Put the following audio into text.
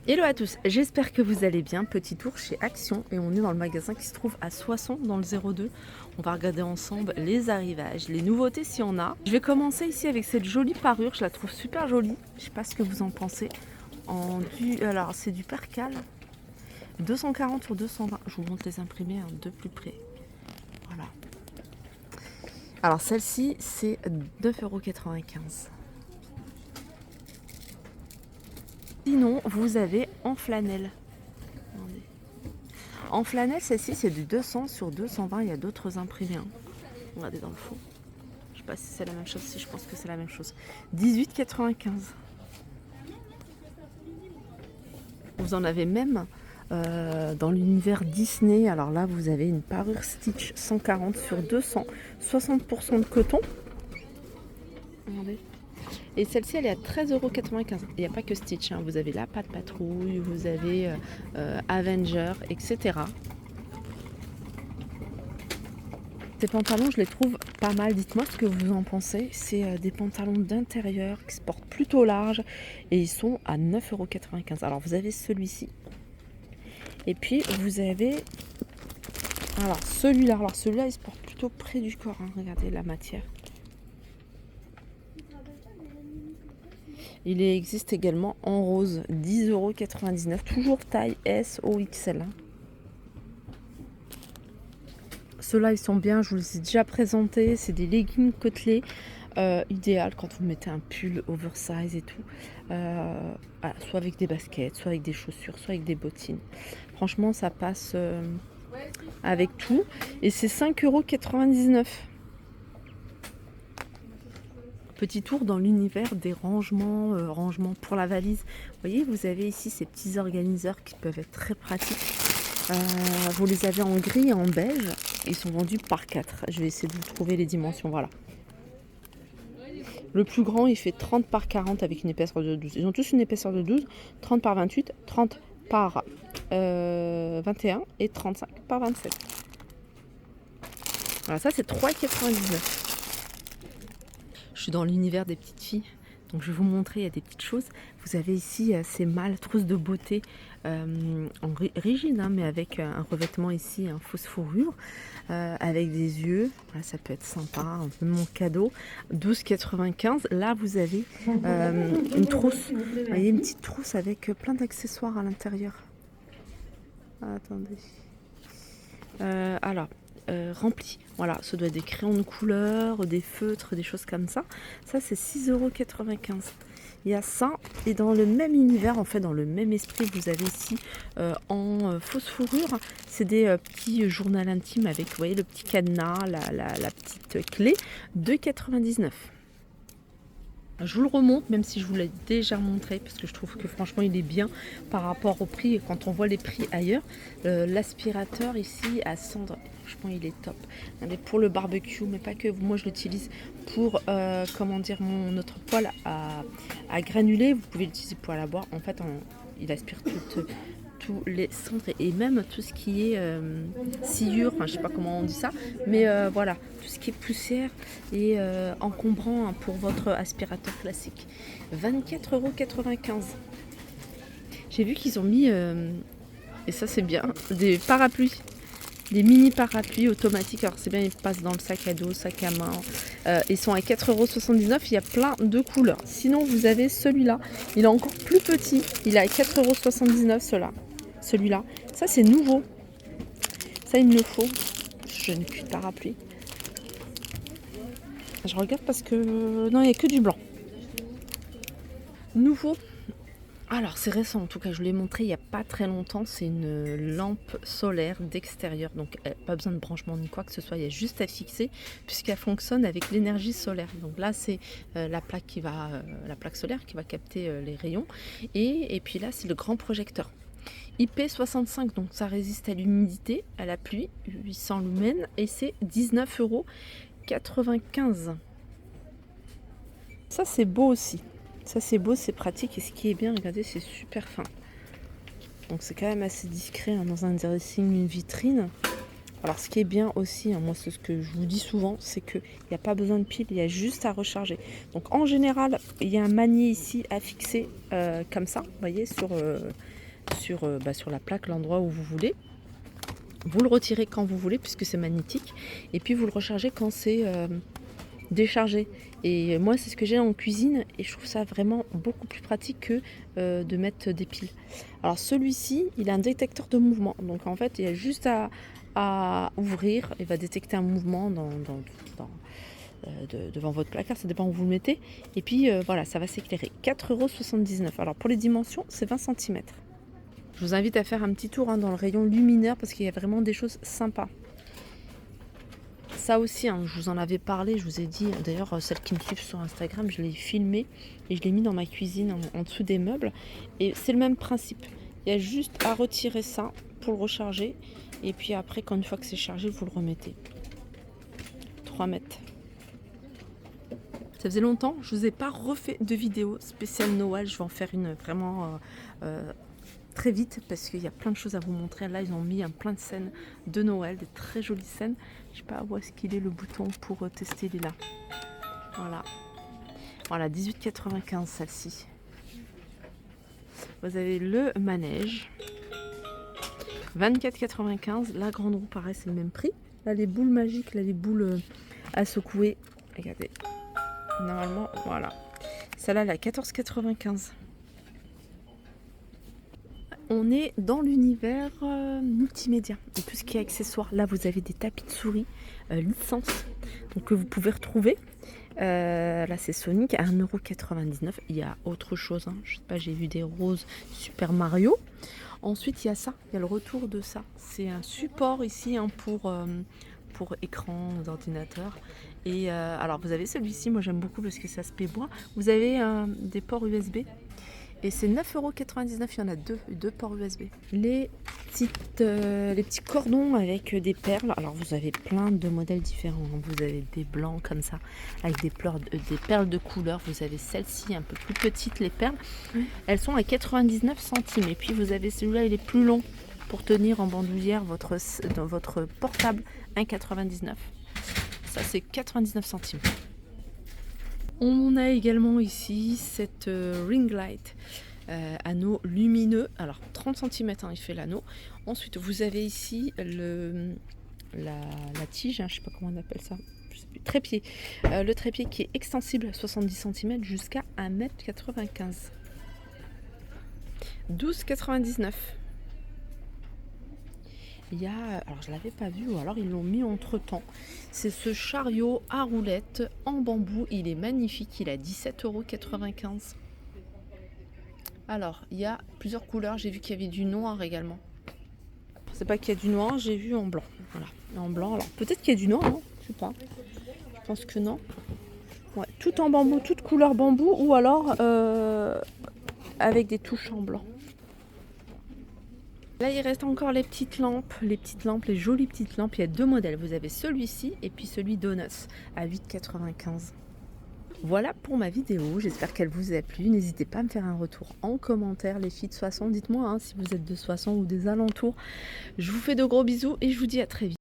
Hello à tous, j'espère que vous allez bien. Petit tour chez Action et on est dans le magasin qui se trouve à Soissons dans le 02. On va regarder ensemble les arrivages, les nouveautés s'il y en a. Je vais commencer ici avec cette jolie parure, je la trouve super jolie. Je sais pas ce que vous en pensez. Alors c'est du percal, 240 sur 220. Je vous montre les imprimés de plus près. Voilà. Alors celle-ci c'est 9,95 €. Sinon, vous avez en flanelle. Attendez. En flanelle, celle-ci, c'est du 200 sur 220. Il y a d'autres imprimés. Regardez dans le fond. Je sais pas si c'est la même chose. Si, je pense que c'est la même chose. 18,95 €. Vous en avez même dans l'univers Disney. Alors là, vous avez une parure Stitch 140 sur 200. 60% de coton. Regardez. Et celle-ci, elle est à 13,95 €. Il n'y a pas que Stitch, hein. Vous avez la Patte Patrouille, vous avez Avenger, etc. Ces pantalons, je les trouve pas mal. Dites-moi ce que vous en pensez. C'est des pantalons d'intérieur qui se portent plutôt large et ils sont à 9,95 €. Alors, vous avez celui-ci. Et puis, vous avez... Alors, celui-là. Alors, celui-là, il se porte plutôt près du corps, hein. Regardez la matière. Il existe également en rose, 10,99 €, toujours taille S, O, XL. Ceux-là, ils sont bien, je vous les ai déjà présentés. C'est des leggings côtelés, idéal quand vous mettez un pull oversize et tout. Soit avec des baskets, soit avec des chaussures, soit avec des bottines. Franchement, ça passe avec tout. Et c'est 5,99 €. Petit tour dans l'univers des rangements, rangements pour la valise. Vous voyez, vous avez ici ces petits organiseurs qui peuvent être très pratiques. Vous les avez en gris et en beige. Ils sont vendus par 4. Je vais essayer de vous trouver les dimensions. Voilà. Le plus grand, il fait 30 par 40 avec une épaisseur de 12. Ils ont tous une épaisseur de 12. 30 par 28, 30 par 21 et 35 par 27. Voilà, ça c'est 3,99 €. Je suis dans l'univers des petites filles, donc je vais vous montrer, il y a des petites choses. Vous avez ici ces malles, trousses de beauté en rigide, hein, mais avec un revêtement ici, un fausse fourrure, avec des yeux. Voilà, ça peut être sympa, un peu mon cadeau. 12,95 €. Là, vous avez une trousse, vous voyez, une petite trousse avec plein d'accessoires à l'intérieur. Attendez. Alors, rempli. Voilà, ça doit être des crayons de couleur, des feutres, des choses comme ça. Ça, c'est 6,95 €. Il y a ça, et dans le même univers, en fait, dans le même esprit, vous avez ici en fausse fourrure, c'est des petits journaux intimes avec, vous voyez, le petit cadenas, la petite clé, 2,99 €. Je vous le remonte, même si je vous l'ai déjà montré, parce que je trouve que franchement il est bien par rapport au prix. Et quand on voit les prix ailleurs, l'aspirateur ici à cendre, franchement il est top. Regardez, pour le barbecue, mais pas que, moi je l'utilise pour comment dire, notre poêle à granulés. Vous pouvez l'utiliser pour à boire. En fait, il aspire tous les cendres et même tout ce qui est sciure, enfin je sais pas comment on dit ça, mais voilà, tout ce qui est poussière et encombrant, hein, pour votre aspirateur classique. 24,95 €. J'ai vu qu'ils ont mis, et ça c'est bien, des parapluies, des mini parapluies automatiques. Alors c'est bien, ils passent dans le sac à dos, sac à main. Ils sont à 4,79 €. Il y a plein de couleurs. Sinon vous avez celui-là, il est encore plus petit, il est à 4,79 € celui-là. Ça c'est nouveau. Ça il me le faut. Je n'ai plus de parapluie. Je regarde parce que non, il n'y a que du blanc. Nouveau. Alors c'est récent, en tout cas je l'ai montré il n'y a pas très longtemps. C'est une lampe solaire d'extérieur, donc pas besoin de branchement ni quoi que ce soit, il y a juste à fixer puisqu'elle fonctionne avec l'énergie solaire. Donc là c'est la plaque solaire qui va capter les rayons, et puis là c'est le grand projecteur. IP65, donc ça résiste à l'humidité, à la pluie, 800 lumens, et c'est 19,95 €. Ça c'est beau aussi. Ça c'est beau, c'est pratique, et ce qui est bien, regardez, c'est super fin. Donc c'est quand même assez discret, hein, dans un dressing, une vitrine. Alors ce qui est bien aussi, hein, moi c'est ce que je vous dis souvent, c'est qu'il n'y a pas besoin de pile, il y a juste à recharger. Donc en général, il y a un manier ici à fixer comme ça, vous voyez, sur la plaque, l'endroit où vous voulez. Vous le retirez quand vous voulez puisque c'est magnétique. Et puis vous le rechargez quand c'est déchargé. Et moi c'est ce que j'ai en cuisine et je trouve ça vraiment beaucoup plus pratique que de mettre des piles. Alors celui-ci, il a un détecteur de mouvement. Donc en fait, il y a juste à ouvrir, il va détecter un mouvement devant votre placard, ça dépend où vous le mettez. Et puis voilà, ça va s'éclairer. 4,79 €. Alors pour les dimensions, c'est 20 cm. Je vous invite à faire un petit tour dans le rayon luminaire parce qu'il y a vraiment des choses sympas. Ça aussi, hein, je vous en avais parlé, je vous ai dit, d'ailleurs celles qui me suivent sur Instagram, je l'ai filmé et je l'ai mis dans ma cuisine en dessous des meubles. Et c'est le même principe. Il y a juste à retirer ça pour le recharger. Et puis après, quand une fois que c'est chargé, vous le remettez. 3 mètres. Ça faisait longtemps, je ne vous ai pas refait de vidéo spéciale Noël. Je vais en faire une vraiment très vite parce qu'il y a plein de choses à vous montrer. Là, ils ont mis plein de scènes de Noël, des très jolies scènes. Je sais pas où est-ce qu'il est le bouton pour tester, il est là. Voilà. Voilà, 18,95 celle-ci. Vous avez le manège. 24,95. La grande roue, pareil, c'est le même prix. Là, les boules magiques, là, les boules à secouer. Regardez. Normalement, voilà. Celle-là, elle est à 14,95. On est dans l'univers multimédia et tout ce qui est accessoires. Là, vous avez des tapis de souris licence donc, que vous pouvez retrouver. Là, c'est Sonic à 1,99 €. Il y a autre chose. Hein. Je sais pas, j'ai vu des roses Super Mario. Ensuite, il y a ça. Il y a le retour de ça. C'est un support ici pour écran d'ordinateur. Et alors, vous avez celui-ci. Moi, j'aime beaucoup parce que ça se paie bois. Vous avez des ports USB. Et c'est 9,99 €, il y en a deux ports USB. Les petits cordons avec des perles. Alors vous avez plein de modèles différents. Vous avez des blancs comme ça, avec des perles de couleur. Vous avez celle-ci un peu plus petite, les perles. Elles sont à 99 centimes. Et puis vous avez celui-là, il est plus long pour tenir en bandoulière dans votre portable, 1,99 €. Ça c'est 99 centimes. On a également ici cette ring light, anneau lumineux, alors 30 cm il fait l'anneau. Ensuite vous avez ici la tige, hein, je ne sais pas comment on appelle ça, je sais plus, trépied. Le trépied qui est extensible 70 cm jusqu'à 1,95 m. 12,99 €. Il y a, alors je l'avais pas vu ou alors ils l'ont mis entre temps, c'est ce chariot à roulettes en bambou, il est magnifique, il a 17,95 €. Alors il y a plusieurs couleurs, j'ai vu qu'il y avait du noir également. C'est pas qu'il y a du noir, j'ai vu en blanc. Voilà, en blanc, alors peut-être qu'il y a du noir, hein, je sais pas, je pense que non. Ouais, tout en bambou, toute couleur bambou ou alors avec des touches en blanc. Là, il reste encore les jolies petites lampes. Il y a deux modèles. Vous avez celui-ci et puis celui Donuts à 8,95 €. Voilà pour ma vidéo. J'espère qu'elle vous a plu. N'hésitez pas à me faire un retour en commentaire, les filles de Soissons. Dites-moi si vous êtes de Soissons ou des alentours. Je vous fais de gros bisous et je vous dis à très vite.